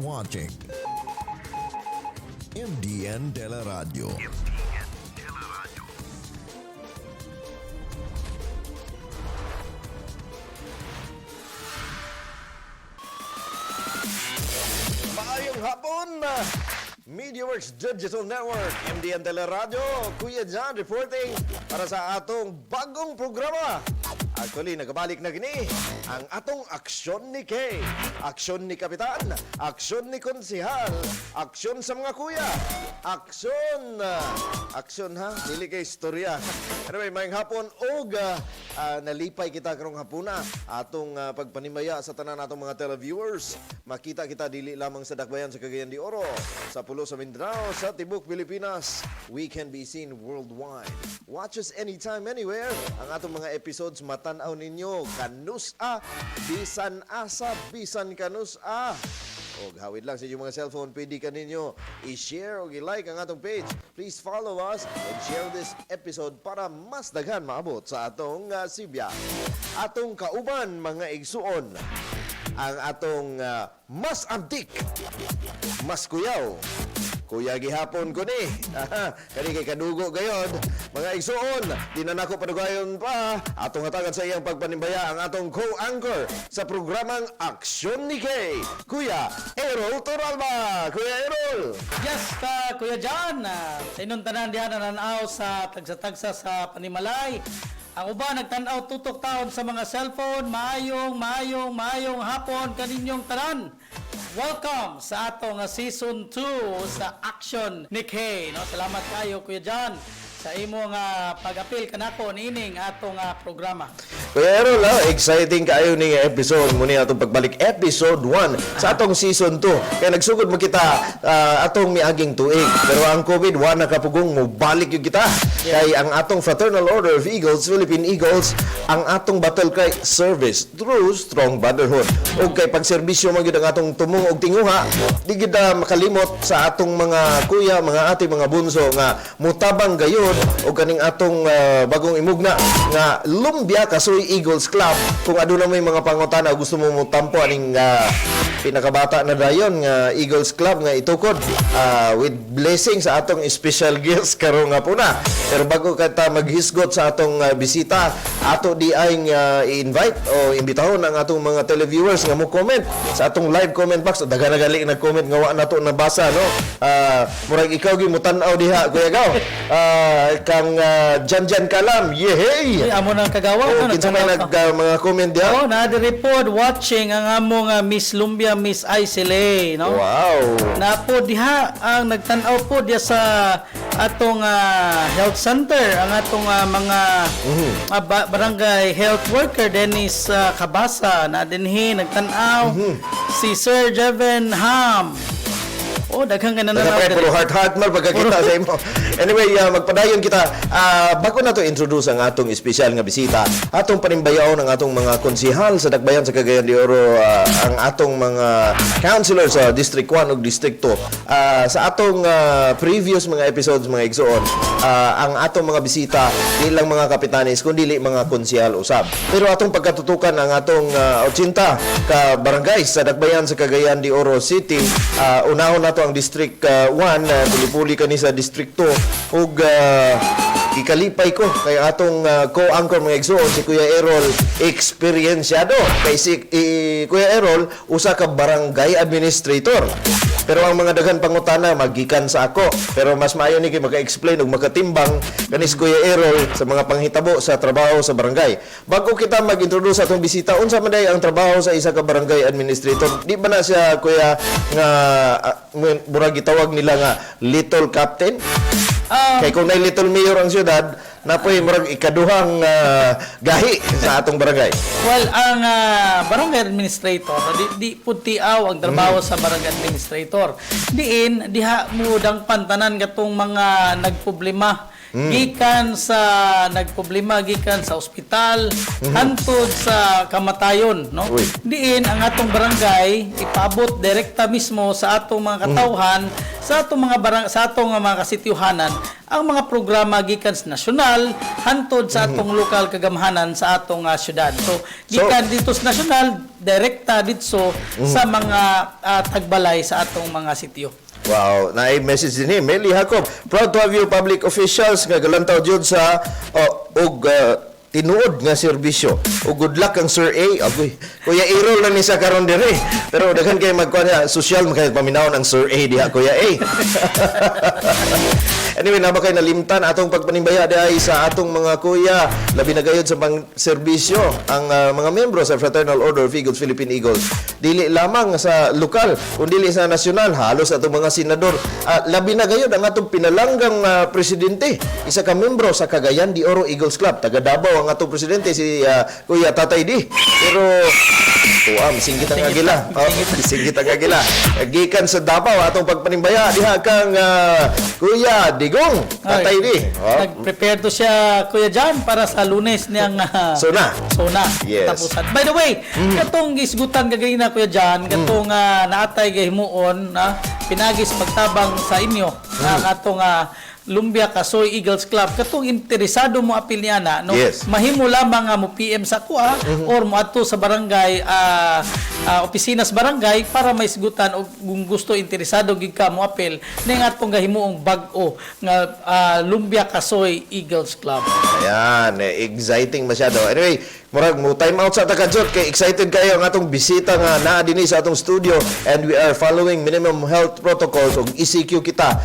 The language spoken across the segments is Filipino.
watching MDN Teleradio. Maayong hapon, MediaWorks Digital Network, MDN Teleradio, Kuya John reporting para sa atong bagong programa. Actually, nagabalik na gini ang atong aksyon ni Kay, aksyon ni Kapitan, aksyon ni Konsihal, aksyon sa mga kuya, aksyon, aksyon ha, dili kay istorya. Anyway, mayang hapon, og nalipay kita karong hapuna atong pagpanimaya sa tanan natong mga televiewers. Makita kita dili lamang sa Dakbayan sa Cagayan de Oro, sa Pulo sa Mindanao, sa Tibok Pilipinas. We can be seen worldwide. Watch us anytime, anywhere. Ang atong mga episodes matanaw ninyo kanus-a, bisan asa, bisan kanus-a. O hawid lang sa inyong mga cellphone, pwede ka ninyo i-share o i-like ang atong page. Please follow us and share this episode para mas daghan maabot sa atong Sibya. Atong kauban, mga igsuon, ang atong mas antik, mas kuyaw. Kuya gihapon ko ni. Kani kay kadugo gayon. Mga igsuon, di na nako padugayon pa. Atong hatagan sa iyang pagpanimbaya ang atong co-anchor sa programang Aksyon ni Kay, Kuya Errol Toralba. Kuya Errol. Yes, Kuya John. Sa inyong tanan diyan nananaw sa tagsa-tagsa sa Panimalay. Ang uban nagtanaw tutok taon sa mga cellphone. Maayong hapon kaninyong tanan. Welcome sa atong season 2 sa Action ni Kay. No? Salamat kayo, Kuya John, sa imong pag-apil kanako nining atong programa. Kuya Errol, exciting kayo ni episode muna atong pagbalik episode 1 sa atong season 2. Kaya nagsugod mo kita atong miaging tuig. Pero ang COVID, wala nakapugong mo balik yung kita. Kaya ang atong Fraternal Order of Eagles, Philippine Eagles, ang atong battle cry, service through strong brotherhood. O kay pagserbisyo mo ang atong tumong og tinguha, di kita makalimot sa atong mga kuya, mga ate, mga bunso nga mutabang gayon o kaning atong bagong imugna nga lumbia kasoy Eagles Club. Kung aduna may mga pangutana gusto mo mutampo aning pinakabata na dayon nga Eagles Club nga itukod with blessing sa atong special guest karon nga puna. Pero bago kita maghisgot sa atong bisita, ato di ay i-invite o imbitahon ang atong mga televiewers nga mo comment sa atong live comment box. Daghan na gali nag-comment nga wa nato nabasa, no. Murag ikaw gyud mo tan-aw diha, Kuya Gaw. Kang Janjan Kalam, yehey. Amo nang kagawa. Kinsa may mga comment diha? Oh, na-report watching ang among Miss Lumbia, Miss Aisele, no? Wow. Na po diha ang nagtan-aw po diha sa atong health center, ang atong mga barangay health worker Dennis Cabasa na dinhi nagtan-aw si Sir Jeven Ham. Oh, daghang ganana na. Puro heart mal pagkakita sa imo. Anyway, magpadayon kita. Bago na to introduce ang atong espesyal nga bisita, atong panimbayaw ng atong mga konsihal sa Dakbayan sa Cagayan de Oro, ang atong mga councilor sa District 1 ug District 2. Sa atong previous mga episodes, mga igsoon, ang atong mga bisita di lang mga kapitanes kundi mga konsihal usab. Pero atong pagkatutukan ang atong 80 ka barangay sa Dakbayan sa Cagayan de Oro City. Unahon nato ang District 1, puli-puli kani sa District 2 ug ikalipay ko kay atong co-anchor mga igsoon si Kuya Errol, eksperyensyado kay si Kuya Errol usa ka barangay administrator. Pero ang mga daghan pangutana magikan sa ako. Pero mas maayo ni kay maka-explain ug makatimbang kanis Kuya Errol sa mga panghitabo sa trabaho sa barangay. Bago kita mag-introduce sa atong bisita, unsa man day ang trabaho sa isa ka barangay administrator? Di ba na siya Kuya nga murag gitawag nila nga little captain? Kay kung na little mayor ang syudad, napoy murag ikaduhang gahi sa atong barangay. Well, ang barangay administrator, di putiaw ang trabaho sa barangay administrator. Diin, diha mo dang pantanan katong mga nagproblema gikan sa nagproblema gikan sa ospital hantod sa kamatayon, no? Uy. Diin ang atong barangay ipaabot direkta mismo sa atong mga katawhan, sa atong mga kasityuhanan ang mga programa gikan sa nasyonal hantod sa atong lokal kagamhanan sa atong syudad. So gikan dito sa nasyonal direkta dito sa mga tagbalay sa atong mga sityo. Wow, na-message din Meli Jacob. Proud to have you public officials nga galantaw jud sa tinuod nga serbisyo. O good luck ang Sir A. Agoy, Kuya Errol na ni sa karon dire. Pero daghan kay magkuha social makay paminawon ang Sir A diha Kuya A. Anyway, naba kay nalimtan atong pagpanimbaya diay sa atong mga kuya labi na gayud sa pang serbisyo ang mga miyembro sa Fraternal Order of Eagles Philippine Eagles. Dili lamang sa lokal kundi sa nasyonal, halos atong mga senador. Labi na gayud ang atong pinalanggang presidente, isa ka miyembro sa Cagayan de Oro Eagles Club. Taga Davao ang atong presidente si Kuya Tatay D. Pero singgit ang agila. Singgit ang agila. Gikan sa Davao atong pagpanimbaya diha kang Kuya Digong, Tatay D. Nag-prepare to siya, Kuya John, para sa Lunes niyang Sona. Yes. tapusan. By the way, katong gisgutan kagay na, Kuya John, katong naatay gahimuon na pinagis pagtabang sa inyo ang atong Lumbia Kasoy Eagles Club, katong interesado mo apil niya na, no? Yes. Mahimo lamang mo PM sa kuha or mo ato sa barangay opisina sa barangay para may sigutan o kung gusto interesado gid ka mo apil ning atong gahimuong bag-o nga Lumbia Kasoy Eagles Club. Ayan, exciting masyado. Anyway, murag mo time out sa takadjot kay excited kayo ang atong bisita nga naa dinhi sa atong studio, and we are following minimum health protocols ug ECQ kita.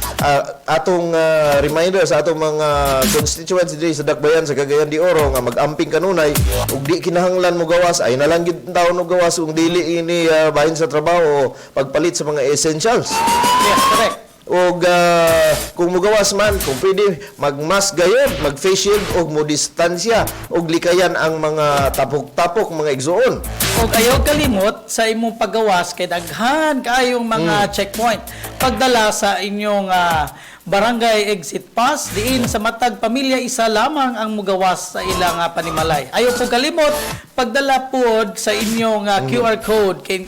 Atong reminder sa atong mga constituents diri sa Dakbayan sa Cagayan de Oro nga mag-amping kanunay ug di kinahanglan mo gawas ay nalang gid taon og gawas kung dili ini bahin sa trabaho o pagpalit sa mga essentials. Yes, correct. Og kung mugawas man, kung pwede mag-mask gayud, mag-face shield og mo distansya og likayan ang mga tapok-tapok, mga igsoon. Og ayaw kalimot sa imong paggawas kay daghan kaayong mga checkpoint pagdala sa inyong barangay exit pass diin sa matag pamilya isa lamang ang mugawas sa ilang panimalay. Ayaw po kalimot pagdala pod sa inyong QR code kay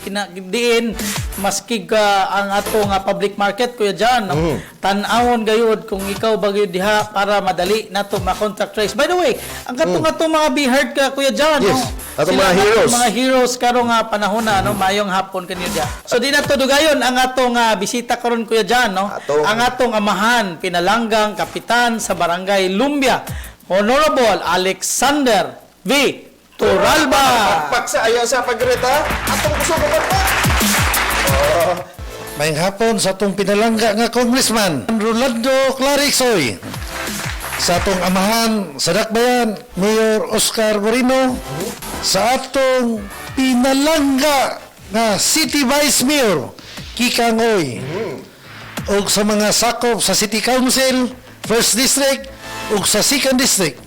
diin maskig ang atong public market, Kuya John, no? Tan-awon gayud kung ikaw bagyo diha para madali nato ma-contact trace. By the way, ang katong mga be heard ka, Kuya John, Yes. no? Atong Sila mga heroes. Mga heroes karong panahon na, no? Mayong hapon kanyo diha. So di nato dugayon ang atong bisita karon, Kuya John, no? Ang atong amahan pinalanggang kapitan sa Barangay Lumbia, Honorable Alexander V. Turalba. Paksa ayaw sa pagreta, atong gusto ko pa. Mayang hapon sa atong pinalangga nga Congressman Rolando Clarixoy, sa atong amahan sa Dakbayan Mayor Oscar Moreno, sa atong pinalangga nga City Vice Mayor Kikangoy, ug sa mga sakop sa City Council, First District ug sa Second District.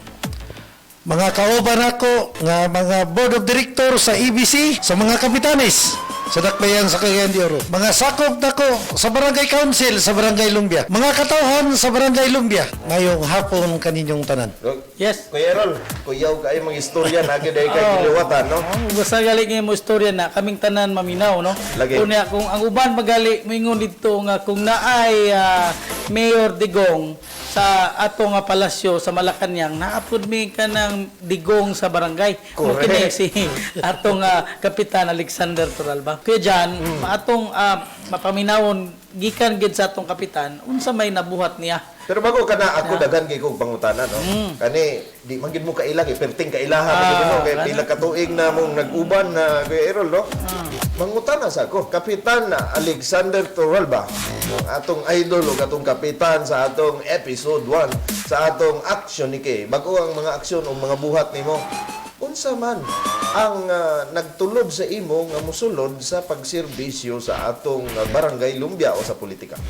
Mga kauban ako nga mga Board of Directors sa EBC, sa mga kapitanes sa Dakbayan sa Cagayan de Oro. Mga sakop nako sa Barangay Council sa Barangay Lumbia. Mga katawhan sa Barangay Lumbia. Ngayong hapon kaninyong tanan. Yes. Kuya Errol, kuyaw kayo mga istorya na agad ay kay kiliwatan, no? Basta gali nga mo istorya na kaming tanan maminaw, no? Lagi. Kung ang uban magali moingon dito nga kung naay Mayor Digong sa atong palasyo sa Malacañang, na-upload mi ka ng digong sa barangay. Correct. Kini si atong Kapitan Alexander Turalba. Kaya dyan, atong mapaminawon, gikan gid sa atong kapitan, unsa may nabuhat niya. Pero bago ka na ako daghan kay kong pangutana, no? Kani di man gid mo kailang perting kailahan mo kay pila ka tuig na mong nag-uban na Kuya Errol, no? Mangutana sa ako, Kapitan Alexander Turalba, atong idol ug atong kapitan sa atong episode 1 sa atong action ni kay. Bago ang mga aksyon o mga buhat nimo, unsa man ang nagtulod sa imo nga mosulod sa pagserbisyo sa atong barangay Lumbia o sa politika?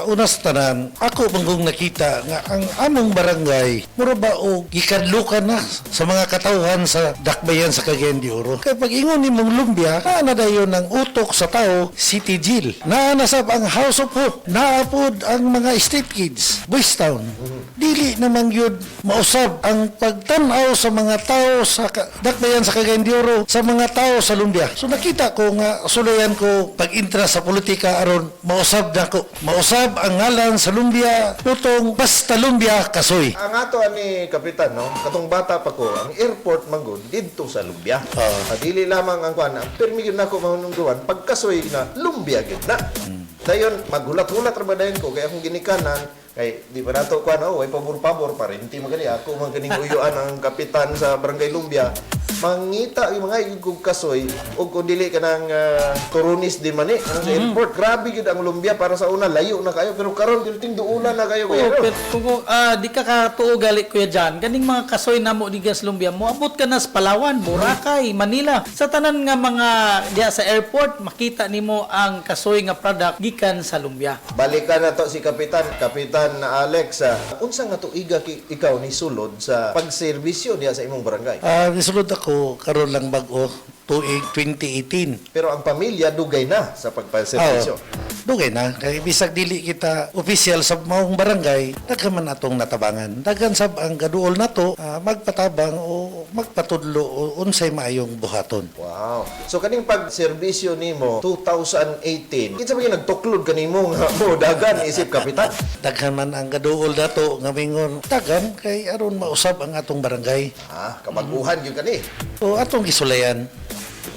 Unas tanan, ako banggong nakita nga ang among barangay mura ba o gikadlukan na sa mga katawhan sa dakbayan sa Cagayan de Oro. Kaya pag ingon ni mong lumbia, na dayon ang utok sa tao, City Jail. Naanasab ang House of Hope, naapod ang mga street kids, Boys Town. Dili namang yun mausab ang pagtanaw sa mga tao sa dakbayan sa Cagayan de Oro, sa mga tao sa lumbia. So nakita ko nga, sulayan ko pag-intra sa politika aron mausab na ko. Mausab ang ngalan sa lumbia, putong basta lumbia kasoy. Ang ato ani kapitan no, katong bata pa ko, ang airport manggod didto sa Lumbia. Dili lamang ang kuan, ang permi gyud nako manunduan pagkasoy na Lumbia gyud na. Dayon magulat-hulat ra ba dayon ko kay akong ginikanan kay di pa nato kuan way pabor-pabor pa rin. Hindi magani ako man kining uyuan ang kapitan sa Barangay Lumbia. Mangita yung mga igug kasoy o kung dili ka ng turunis di man sa airport. Grabe gyud ang Lumbia para sa una layo na kayo pero karon gyud tinduulan na kayo Oo, kayo. pero kung di ka katuo gali Kuya Jan, kaning mga kasoy na mo di gas Lumbia, moabot ka na sa Palawan, Boracay, Manila. Sa tanan nga mga diya sa airport, makita nimo ang kasoy nga product gikan sa Lumbia. Balikan na to si Kapitan na Alex. Unsa nga tuiga ikaw ni sulod sa pagserbisyo diya sa imong barangay? Nisulod ako karon lang bag-o tuig 2018. Pero ang pamilya dugay na sa pagpaserbisyo. Dugay na. Kaya bisag dili kita official sa maong barangay, daghan man atong natabangan. Daghan sab ang gaduol nato magpatabang o magpatudlo o unsay maayong buhaton. Wow. So kaning pagserbisyo nimo 2018, kinsa ba yung nagtuklod kanimo nga mo dagan isip Kapitan? Daghan man ang gaduol nato nga mingon daghan kay aron mausab ang atong barangay. Kamaguhan yun kani. O atong gisulayan.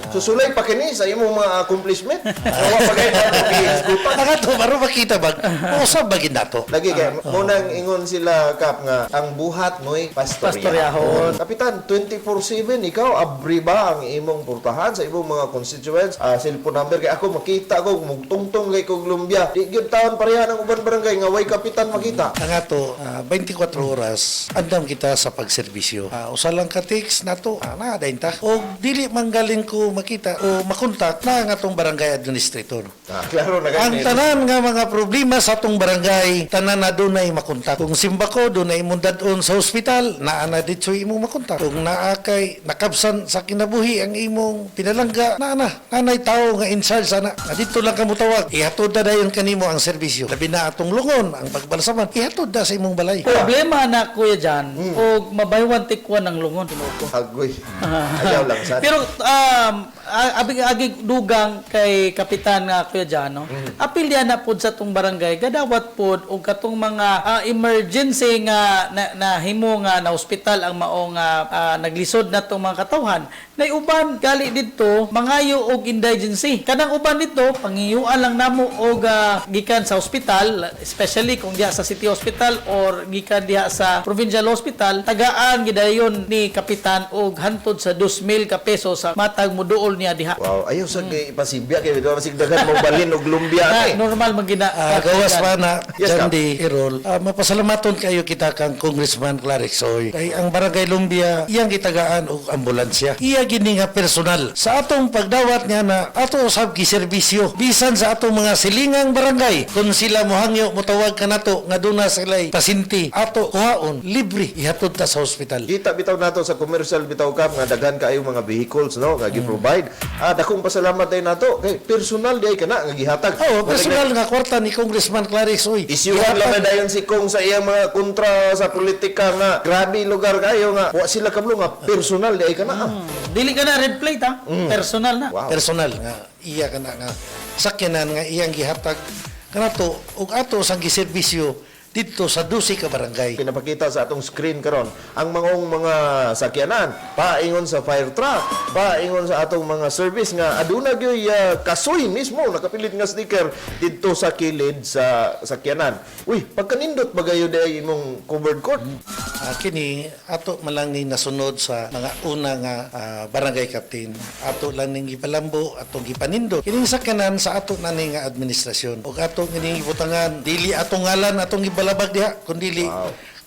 Susulay pa kini sa imong mga accomplishment. Awa pa kayo pag-iiskutan. Nakato baro makita bag. Usab bagin nato. Lagi kay munang ingon sila Kap nga ang buhat mo'y pastoryahon. Kapitan, 24/7 ikaw abri ba ang imong portahan sa imong mga constituents? Cellphone number kay ako makita ko mugtungtong kay kog Lumbia. Di gyud taon pareha ng uban barangay nga way kapitan makita. Ang ato 24 oras andam kita sa pagserbisyo. Usa lang ka text nato na dayon ta. Og dili manggaling ko makita o makontak na ang atong barangay administrator. Klaro na Ang ganito. tanan nga mga problema sa atong barangay, tanan na dunay makontak. Kung simba ko, dunay imong dadon sa ospital, naa na dito imong makontak. Kung naa kay nakabsan sa kinabuhi ang imong pinalangga, nanay tao nga in charge sana. Na dito lang kamo tawag, ihatod na dayon kanimo ang serbisyo. Labi na atong lungon, ang pagbalsaman, ihatod na sa imong balay. Problema na Kuya Jan, og mabaywan tikwan ang lungon tinuod ko. Agoy. Ayaw lang sa. Pero abig dugang kay kapitan nga Kuya Jan, no? Apil diyan na pod sa tong barangay gadawat pod og katong mga emergency nga nahimo nga na ospital ang maong naglisod na tong mga katawhan. Nay uban gali didto mangayo og indigency. Kanang uban dito pangiyuan lang namo og gikan sa ospital, especially kung diha sa city hospital or gikan diha sa provincial hospital, tagaan gidayon ni kapitan og hantod sa 2,000 ka peso sa matag moduol niya diha. Wow, ayaw sa ipasibya kay dito masig daghan mo balhin og Lumbia ni. Normal magina. Gawas pa na, Yes, Jandy, Errol. Mapasalamaton kayo kita kang Congressman Clarixoy. Kay ang Barangay Lumbia, iyang gitagaan og ambulansya. Iya gini nga personal. Sa atong pagdawat niya na ato usab giserbisyo. Bisan sa atong mga silingang barangay, kung sila mohangyo motawag kanato nga duna sila'y pasinti, ato kuhaon, libre, ihatod ta sa ospital. Kita bitaw nato sa commercial bitaw Kap nga daghan kaayo mga vehicles no nga gi-provide. Dakong pasalamat tayo nato kay personal di ay kana nga gihatag. Personal nga kwarta ni Congressman Clarixoy. Isyuhan lang na dayon si Kong sa iyang mga kontra sa politika nga grabe lugar kayo nga wa sila kablo nga personal di ay kana. Dili ka na red plate ha. Personal na. Wow. Personal nga iya kana nga sakyanan nga iyang gihatag kanato ug ato sang giserbisyo dito sa 12 ka barangay. Pinapakita sa atong screen karon ang mga sakyanan paingon sa fire truck, paingon sa atong mga service nga aduna gyoy kasoy mismo nakapilit nga sticker didto sa kilid sa sakyanan. Uy, pagkanindot bagayo day imong covered court. Kini ato man lang ni nasunod sa mga una nga barangay captain. Ato lang ning gipalambo, atong gipanindot. Kining sakyanan sa ato na ni nga administrasyon. Ug ato ning ibutangan dili atong ngalan atong gibalabag diha kundi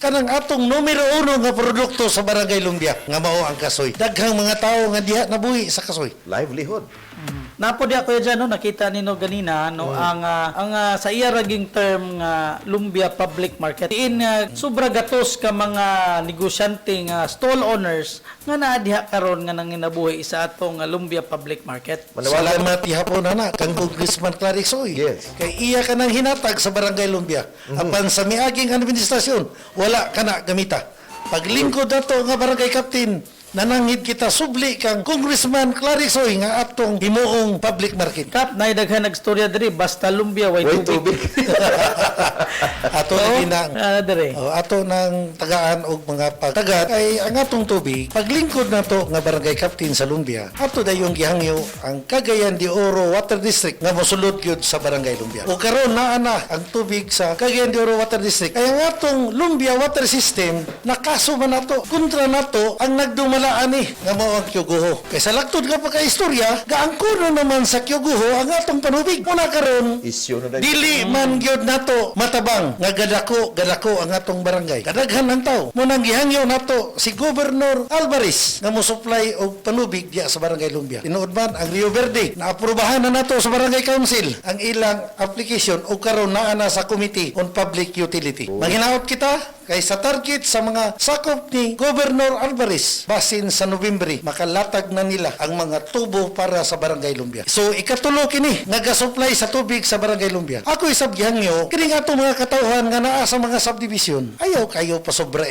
kanang atong numero 1 nga produkto sa Barangay Lumbia nga mao ang kasoy. Daghang mga tawo nga diha nabuhi sa kasoy. Livelihood. Napo di ako dyan, no, nakita nino ganina, no, ang sa iya raging term nga lumbia public market. Diin sobra gatos ka mga negosyante nga stall owners nga naa diha karon nga nanginabuhi sa atong lumbia public market. Salamat ihapon na kang Congressman Clarixoy. Yes. Kay iya ka nang hinatag sa Barangay Lumbia. Apan sa miaging administrasyon, wala ka na gamita. Paglingkod nato nga barangay captain, nanangid kita subli kang Congressman Clarixoy nga atong himuong public market. Kap, naidaghan nagstorya diri, basta lumbia, way tubig. Ato na ginang Diri. ato nang tagaan og mga pagtagat ay ang atong tubig paglingkod nato nga barangay captain sa Lumbia ato dayong gihangyo ang Cagayan de Oro Water District nga mosulod gyud sa barangay Lumbia. O karon naa na ang tubig sa Cagayan de Oro Water District ay ang atong Lumbia water system nakaso man nato kontra nato ang nagdumala ani nga mao ang Kyoguho. Kay sa lagtod nga pagkaistorya gaangkuno naman sa Kyoguho ang atong panubig. Muna karon Isyu na dahil. dili man gyud nato matabang nga gadako ang atong barangay. Kadaghan ang tao. Munang gihangyo nato si Governor Alvarez nga mo-supply og panubig diya sa barangay Lumbia. Tinuod man ang Rio Verde na aprubahan na nato sa barangay council ang ilang application o karon naa na sa Committee on Public Utility. Manghinaot kita kay sa target sa mga sakop ni Governor Alvarez basin sa Nobyembre makalatag na nila ang mga tubo para sa barangay Lumbia. So ikatulo kini nagasupply sa tubig sa barangay Lumbia. Ako isab gihangyo kining ato mga katawhan nga naa sa mga subdivision. Ayaw kayo pasobra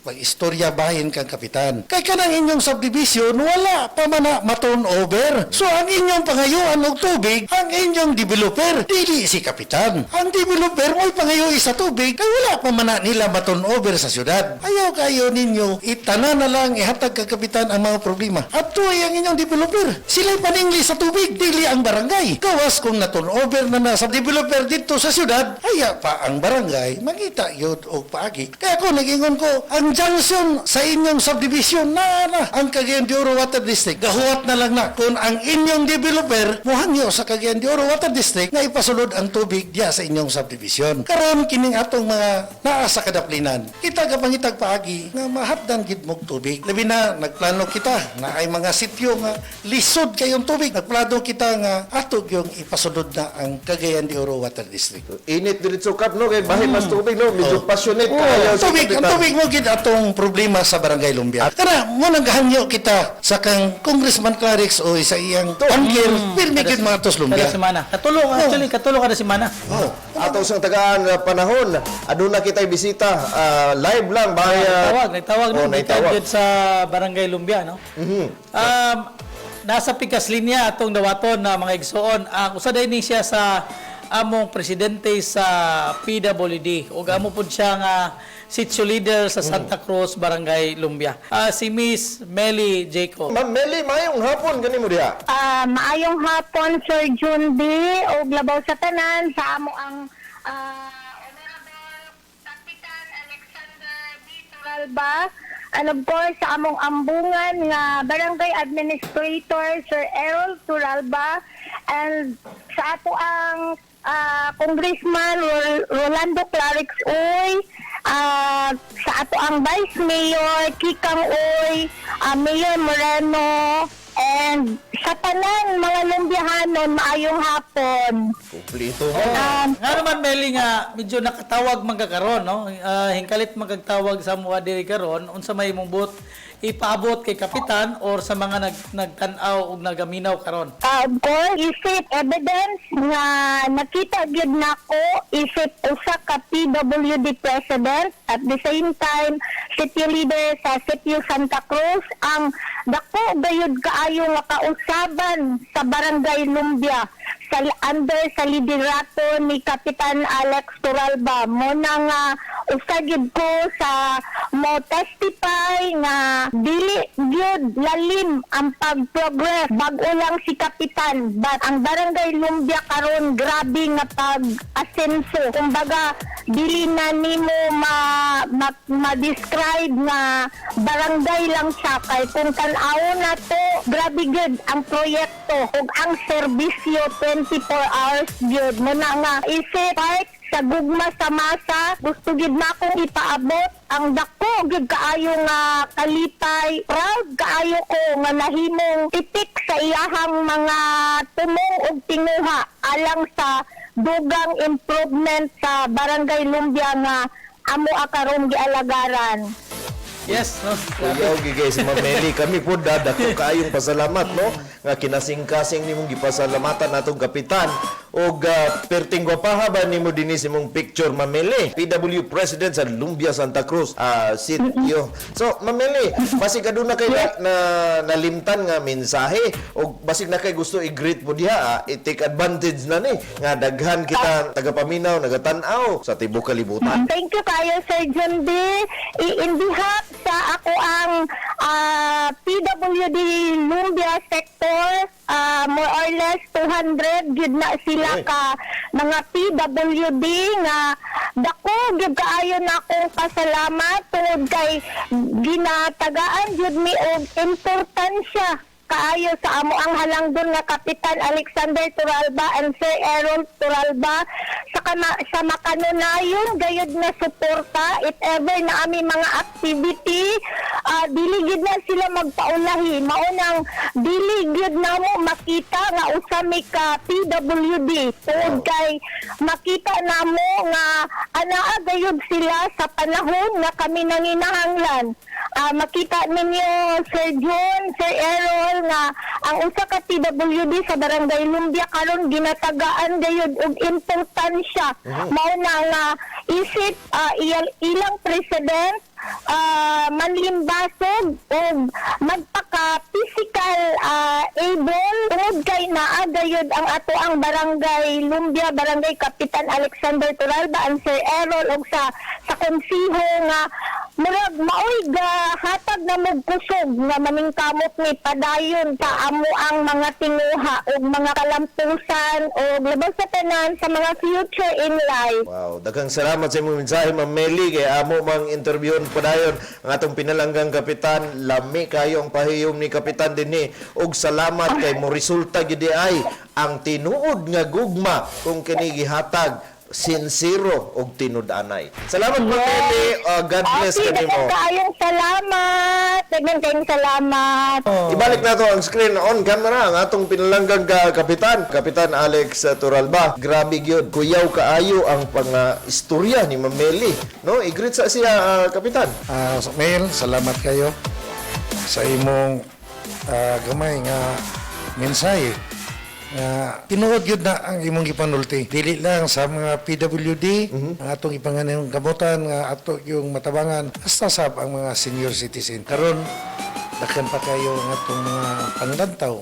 pag istorya bahin kang kapitan. Kay kanang inyong subdivision wala pa man na maturn over. So ang inyong pangayuan og tubig ang inyong developer dili si kapitan. Ang developer mo'y pangayoy sa tubig kay wala pa man na nila maturn over sa syudad. Ayaw kayo ninyo itanan na lang ihatag kang kapitan ang mga problema. At tuloy ang inyong developer. Sila'y paningli sa tubig dili ang barangay. Gawas kung na-turn over na sa developer dito sa syudad, haya pa ang barangay mangita yun o paagi. Kaya ako nag-ingon ko, ang junction sa inyong subdivision na ang Cagayan de Oro Water District. Gahuat na lang na kung ang inyong developer muhangyo sa Cagayan de Oro Water District na ipasulod ang tubig diya sa inyong subdivision. Karon kining atong mga naa sa kadaplinan. Kita kapangitag paagi nga mahatdan gid mog tubig. Labi na nagplano kita na ay mga sityo nga lisod kayong tubig. Nagplano kita nga ato yung ipasulod na ang Cagayan de Oro Water District. Init diretso kap no kay bahin mas tubig no, medyo passionate kayo sa Tubig, ang tubig mo gid atong problema sa Barangay Lumbia. Kana mo nagahangyo kita sa kang Congressman Clarix o sa iyang angkir, pirmi gid mga tos Lumbia. Kada semana. Katulong, actually, katulong kada semana. Oh. Ato sang tagaan panahon aduna kitay bisita live lang Nagtawag no, may naitawag. target sa Barangay Lumbia, no? Nasa pikas linya atong dawaton na mga igsoon. Ang usaday ni siya sa among presidente sa PWD ug amo pud siya nga sitio leader sa Santa Cruz Barangay Lumbia. Si Miss Melly Jacob. Ma'am Melly, mayong hapon gani mo diha. Maayong hapon, Sir Jun B. O labaw sa tanan sa amo ang Honorable Kapitan Alexander B. Turalba. And of course, sa among ambungan nga Barangay Administrator, Sir Errol Turalba. And sa ato ang Congressman Rolando Clarix Uy, sa ato ang Vice Mayor Kikang Uy, Mayor Moreno, and sa tanan mga Lumbiahanon, maayong hapon. Kumplito. Nga naman, Melly, nga medyo nakatawag magkakaroon, no? Hingkalit magkatawag sa mga diri karon unsa may mong ipaabot kay kapitan or sa mga nagtanaw ug nagaminaw karon. Of course, isip evidence nga nakita gyud nako isip usa ka PWD president at the same time city leader sa City Santa Cruz ang dako gayud kaayo nga kausaban sa Barangay Lumbia sa under sa liderato ni Kapitan Alex Turalba. Mo na nga usagid ko sa mo testify nga dili gyud lalim ang pag-progress bag-o lang si Kapitan, but ang Barangay Lumbia karon grabe nga pag-asenso. Kumbaga dili na nimo ma-describe nga barangay lang siya kay kung tan-aw na to grabe gyud ang proyekto ug ang serbisyo 24 hours gyud. Mo na nga isip part sa gugma sa masa, gusto gid na akong ipaabot ang dako gid kaayo nga kalipay. Proud kaayo ko nga nahimong titik sa iyahang mga tumong ug tinguha alang sa dugang improvement sa Barangay Lumbia nga amo akaron gialagaran. Yes, no? Kuyaw gigay si Ma'am Meli, kami po dadako kayong pasalamat no nga kinasing-kasing nimong gipasalamatan natong kapitan og perting gwapaha ba nimo dinhi sa imong picture Ma'am Meli, PW President sa Lumbia Santa Cruz sitio. So Ma'am Meli, basig aduna kay nalimtan nga mensahe og basig na kay gusto i-greet mo diha, i-take advantage na ni nga daghan kita tagapaminaw nagatan-aw sa tibuok kalibutan. Thank you kayo, Sir John B. In behalf sa ako ang PWD Lumbia sector, more or less 200 gid na sila ka mga PWD nga dako gyud kaayo na akong pasalamat tungod kay ginatagaan jud mi og importansya kaayo sa amo ang halangdon nga Kapitan Alexander Turalba and Sir Errol Turalba sa makanunayon gayud na suporta if ever na ami mga activity dili gid na sila magpaulahi maunang dili gid na mo makita nga usami ka PWD tungod kay makita namo nga anaa gayud sila sa panahon nga kami nanginahanglan. Makita ninyo Sir John, Sir Errol nga ang usa ka PWD sa Barangay Lumbia karon ginatagaan gayud og importansya mao na nga isip ilang president manlimbasog o magpaka-physical able tungod kay naa gayud ang ato ang Barangay Lumbia, Barangay Kapitan Alexander Turalba and Sir Errol og sa konsiho nga murag maoy hatag na magkusog nga maningkamot ni padayon sa amo ang mga tinguha o mga kalampusan o laban sa tanan sa mga future in life. Wow, daghang salamat sa imong mensahe Ma'am Meli kay amo mang interviewon padayon ang atong pinalanggang kapitan. Lami kayo ang pahiyom ni kapitan dinhi og salamat kay mo resulta gid ay ang tinuod nga gugma kung kini gihatag sincero og tinud-anay. Salamat Ma'am Meli. God bless kanimo. Kayong salamat. Kayong salamat. Ibalik na to ang screen on camera ang atong pinalanggang kapitan, Kapitan Alex Turalba. Grabe gyud. Kuyaw kaayo ang istorya ni Ma'am Meli. No, i-greet sa siya kapitan. Mel, salamat kayo sa imong gamay nga mensahe. Tinuod yun na ang imong gipanulti. Dili lang sa mga PWD, ang atong ipanganayong gamutan, nga ato yung matabangan, hasta sab ang mga senior citizen. Karon dakan pa kayo ang atong mga panglantaw.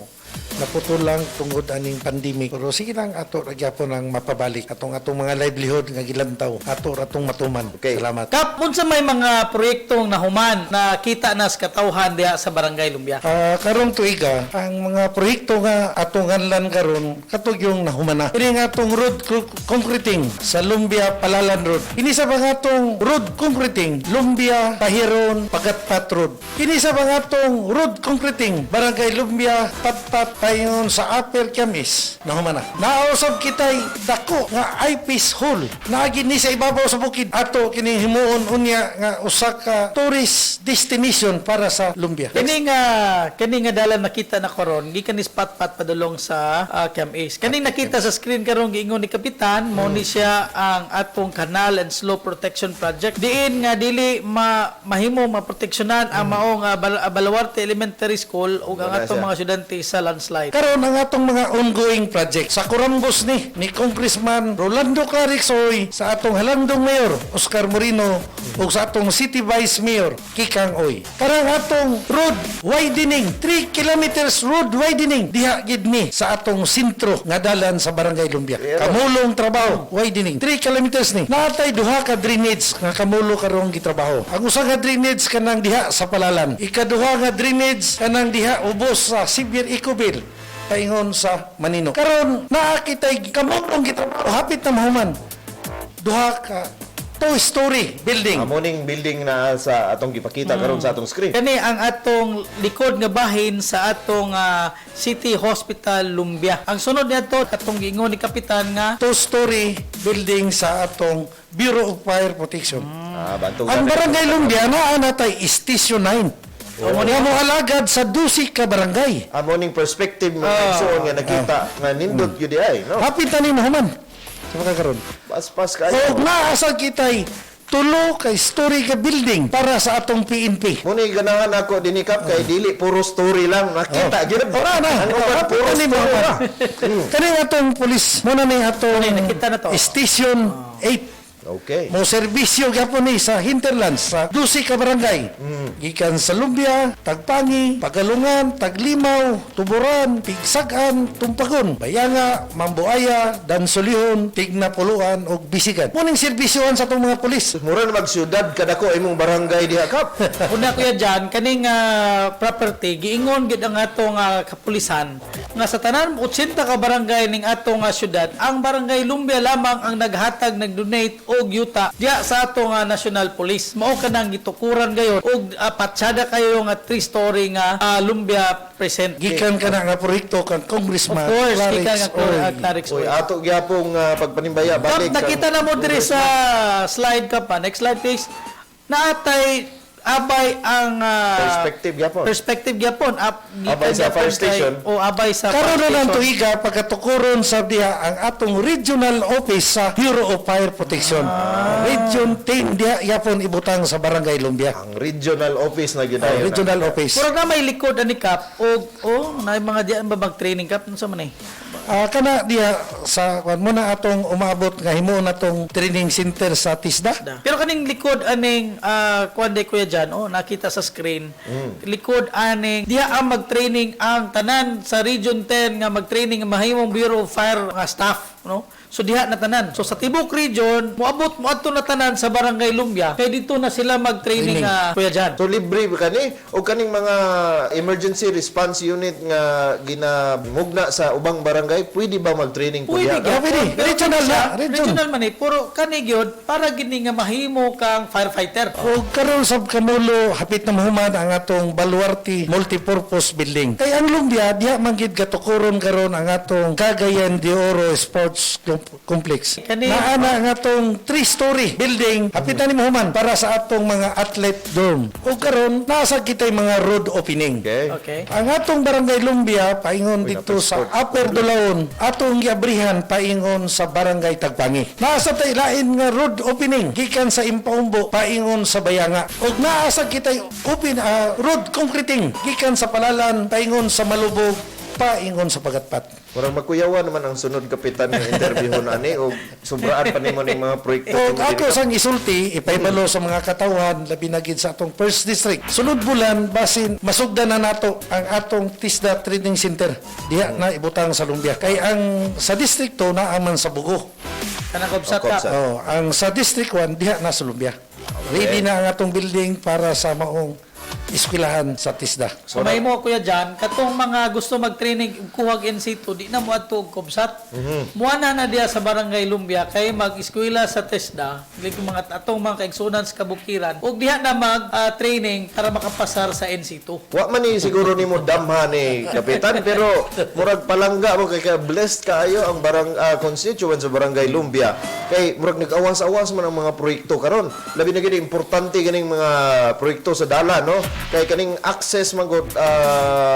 Naputol lang tungod aning pandemic. Pero sige lang ato gyapon ang mapabalik atong mga livelihood nga gilantaw. Ato atong matuman. Okay. Salamat. Kap, unsa may mga proyektong nahuman na kita na sa katawhan diha sa Barangay Lumbia? Karong tuiga, ang mga proyekto nga atong hanlan karon katog yung nahumana. Ini nga atong road concreting sa Lumbia Palalan Road. Ini sa mga atong road concreting Lumbia Pahiron Pagatpat Road. Ini sa mga atong road concreting Barangay Lumbia Patpat payon sa Upper Camis. Nahumana. Nausab kitay dako nga eyepiece hole. Naagi ni sa ibabaw sa bukid ato kining himuon unya nga usa ka tourist destination para sa Lumbia. Kani nga dalan nakita na karon gikan ni spot-pat padulong sa Camp Ace. Kani nakita sa screen karon giingon ni kapitan mo ni siya ang atong Canal and Slope Protection Project. Diin nga dili mahimo maproteksyonan ang maong Balawarte Elementary School ug ang atong mga estudyante sa landslide. Karon ang atong mga ongoing project sa Corambos ni Congressman Rolando Clarixoy, sa atong halandong mayor Oscar Morino ug sa atong City Vice Mayor Kikang Oy. Karang atong road widening, 3 kilometers road widening diha gid ni sa atong sentro nga dalan sa Barangay Lumbia. Kamulong trabaho widening 3 kilometers ni. Natay duha ka drainage nga kamulo karong gitrabaho. Ang usa ka drainage kanang diha sa Palalan. Ikaduha nga drainage kanang diha ubos sa Sibir Icobel paingon sa Manino. Karon naakitay kamulong gitrabaho hapit na mahuman. Duha ka two-story building. Morning building na sa atong gipakita karon sa atong screen. Kani ang atong likod nga bahin sa atong City Hospital Lumbia. Ang sunod niadto atong giingon ni kapitan nga Two-story building sa atong Bureau of Fire Protection. Bantog Ang na- Barangay Lumbia naa natay Station 9. Nga mo alagad sa 12 ka barangay. Amo ning perspective mo igsoon nga nakita nga nindot gyud ay, no? Hapit na ni Muhammad. Sa karon. Pas-pas O kayo. naasag kitay tulo ka story ka building para sa atong PNP. Muna ganahan ako dinikap kay dili puro story lang nakita gyud. Ora na. Ang uban puro Kani story na. Kani atong pulis mo na ni atong nakita na to. Station 8. Okay. Mo serbisyo gyapon ni sa hinterlands sa 12 ka barangay. Gikan sa Lumbia, Tagpangi, Pagalungan, Taglimaw, Tuburan, Pigsagan, Tumpagon, Bayanga, Mambuaya, Dansolihon, Tignapuluan ug Bisigan. Muning serbisyohan sa atong mga pulis. Mura na magsyudad kadako imong barangay diha kap. Una kuya dyan, kaning property, giingon gid ang atong kapulisan nga sa tanan 80 ka barangay ning atong syudad, ang barangay Lumbia lamang ang naghatag, nag-donate og yuta diya sa atong National Police. Mao kanang gitukuran gayon og patsada kayo nga 3-story nga Lumbia present. Gikan ka na nga proyekto kang Of Congressman course, Clarence kita nga Oy. Clarix Oy, ato gyapong pagpanimbaya Kap, balik. nakita na mo dire sa slide ka pa. Next slide please. Naatay abay ang Perspective gyapon. perspective gyapon Abay sa fire station. o abay sa Karon na lang station. tuiga pagkatukuron sa diha ang atong regional office sa Bureau of Fire Protection. Region 10 diha yapon ibutang sa Barangay Lumbia. Ang regional office na gyud ayon. Regional office. Puro na may likod ani kap o na mga diyan ba mag-training kap unsa man eh. Kana diha sa kwan mo na atong umabot nga himo natong training center sa TISDA. Pero kaning likod aning kuan day kuya dyan, nakita sa screen. Likod aning diha ang mag-training ang tanan sa Region 10 nga mag-training ang mahimong Bureau of Fire nga staff, no? So diha na tanan. So sa tibok region, moabot mo adto na tanan sa Barangay Lumbia. Kay dito na sila mag-training kuya dyan. So libre ba kani o kaning mga emergency response unit nga ginamugna sa ubang barangay pwede ba mag-training po Pwede diha? gyapon. pwede. Regional na, region. Regional man eh. Puro kani gyud para gini nga mahimo kang firefighter. O karon sa Kamulo hapit na mahumad ang atong Baluarte Multipurpose Building. Kay ang Lumbia diha man gid katukuron karon ang atong Cagayan de Oro Sports Complex. Kani- Naana ang atong 3-story building hapit na ni mahuman para sa atong mga athlete dorm. O karon nasa kitay mga road opening. Okay. Okay. Ang atong Barangay Lumbia paingon dito sa Upper Dulaon, atong giabrihan paingon sa Barangay Tagpangi. Nasa tay lain nga road opening gikan sa Impaumbo paingon sa Bayanga. Ug naasa kitay road concreting gikan sa Palalan paingon sa Malubog paingon sa Pagatpat. Murag magkuyawan naman ang sunod kapitan nga interviewon ani o sobraan pa nimo ning mga proyekto. O ako sang isulti, ipaybalo sa mga katawhan, labi na gid sa atong first district. Sunod bulan, basin, masugdan na nato ang atong TISDA Training Center. Diha na ibutang sa Lumbia. Kay ang sa district 2 na aman sa Bugo. Kanang kubsat O, kubsat. ka. Ang sa district 1, diha na sa Lumbia. Ready na ang atong building para sa maong eskwelahan sa TISDA. So may mo kuya dyan, katong mga gusto mag-training kuhag NC2, di na mo ato og kubsat. Muana na diya sa Barangay Lumbia kay mag-eskwela sa TESDA, like mga atong mga kaigsunan sa kabukiran, ug diha na mag-training para makapasar sa NC2. Wa man ni siguro nimo damha ni kapitan pero murag palangga mo kay blessed kaayo ang constituent sa Barangay Lumbia. Kay murag nag-awas-awas man ang mga proyekto karon. Labi na gid importante ganing mga proyekto sa dalan, no? Kay kaning access magod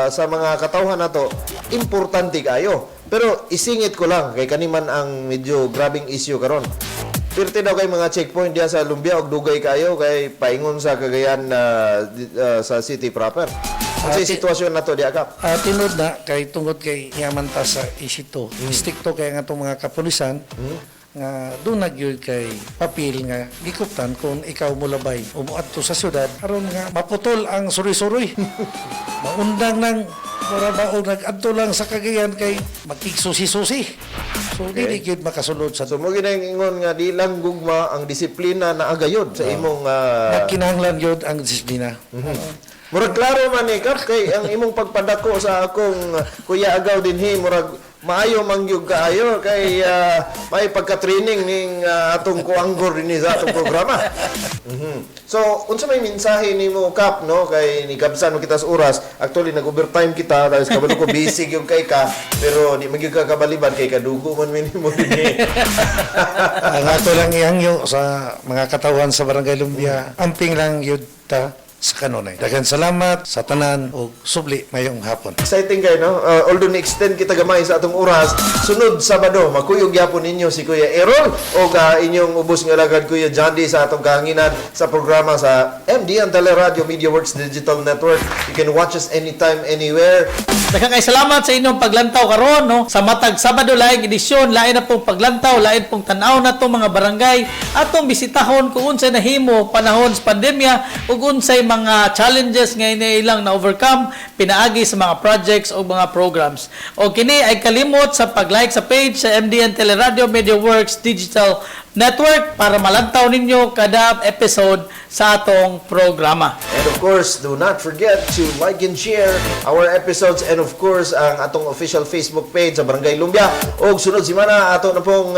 sa mga katawhan nato importante kayo. Pero isingit ko lang kay kani man ang medyo grabing issue karon. Pirti daw kay mga checkpoint diya sa Lumbia og dugay kayo kay paingon sa Cagayan sa city proper. Sa sitwasyon nato diya kap. Tinod na, kay tungod kay yaman ta sa isito. Istikto kay nga itong mga kapulisan, nga doon nagyod kay papil nga gikuptan kung ikaw mulabay umuadto sa syudad aron nga maputol ang suri-suri. Maundang nang mura ba o nag-adto lang sa Cagayan kay magkigsusi-susi. So dili gyud makasulod sa So mo gingon nga di lang gugma ang disiplina na agayod sa imong kinahanglan gyud ang disiplina. murag klaro man ni kap kay ang imong pagpadako sa akong kuya agaw dinhi murag maayo mangyug kaayo kay may pagka-training ning atong kuanggor dinhi sa atong programa. So unsa may mensahe nimo kap no kay ni kabsan mo kita sa oras actually nag-overtime kita dahil kabalo ko busy gyud kay ka pero di magyud ka kabaliban kay kadugo man minimo dinhi. Ang ato lang ihangyo sa mga katawan sa Barangay Lumbia, amping lang yun ta sa kanunay. Daghang salamat sa tanan o subli mayong hapon. Exciting kayo, no? Although ni-extend kita gamay sa atong oras, sunod Sabado, makuyog yapon ninyo si Kuya Errol o inyong ubos nga lagad Kuya Jandy sa atong kahanginan sa programa sa MDN Teleradio Media Works Digital Network. You can watch us anytime, anywhere. Daghang kay salamat sa inyong paglantaw karon no sa matag Sabado laing edisyon, lain na pong paglantaw, lain pong tan-aw na to mga barangay atong bisitahon kung unsay nahimo panahon sa pandemya ug unsay mga challenges nga ilang na overcome pinaagi sa mga projects o mga programs. O kini ay kalimot sa pag-like sa page sa MDN Teleradio Media Works Digital Network para malantaw ninyo kada episode sa atong programa. And of course, do not forget to like and share our episodes and of course, ang atong official Facebook page sa Barangay Lumbia. O sunod simana, ato na pong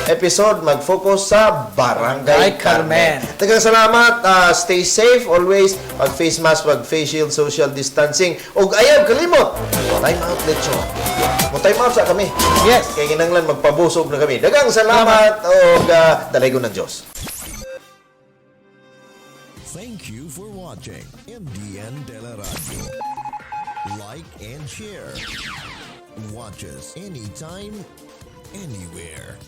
episode mag-focus sa Barangay Carmen. Daghang salamat. Stay safe always. Pag-face mask, pag-face shield, social distancing. O ayaw, kalimot. Time out, Lecho. Time out sa kami. Yes. Kaya kinanglan, magpabusog na kami. Daghang salamat. O dalay ko ng Diyos. Thank you for watching MDN Teleradio. Like and share. Watch us anytime, anywhere.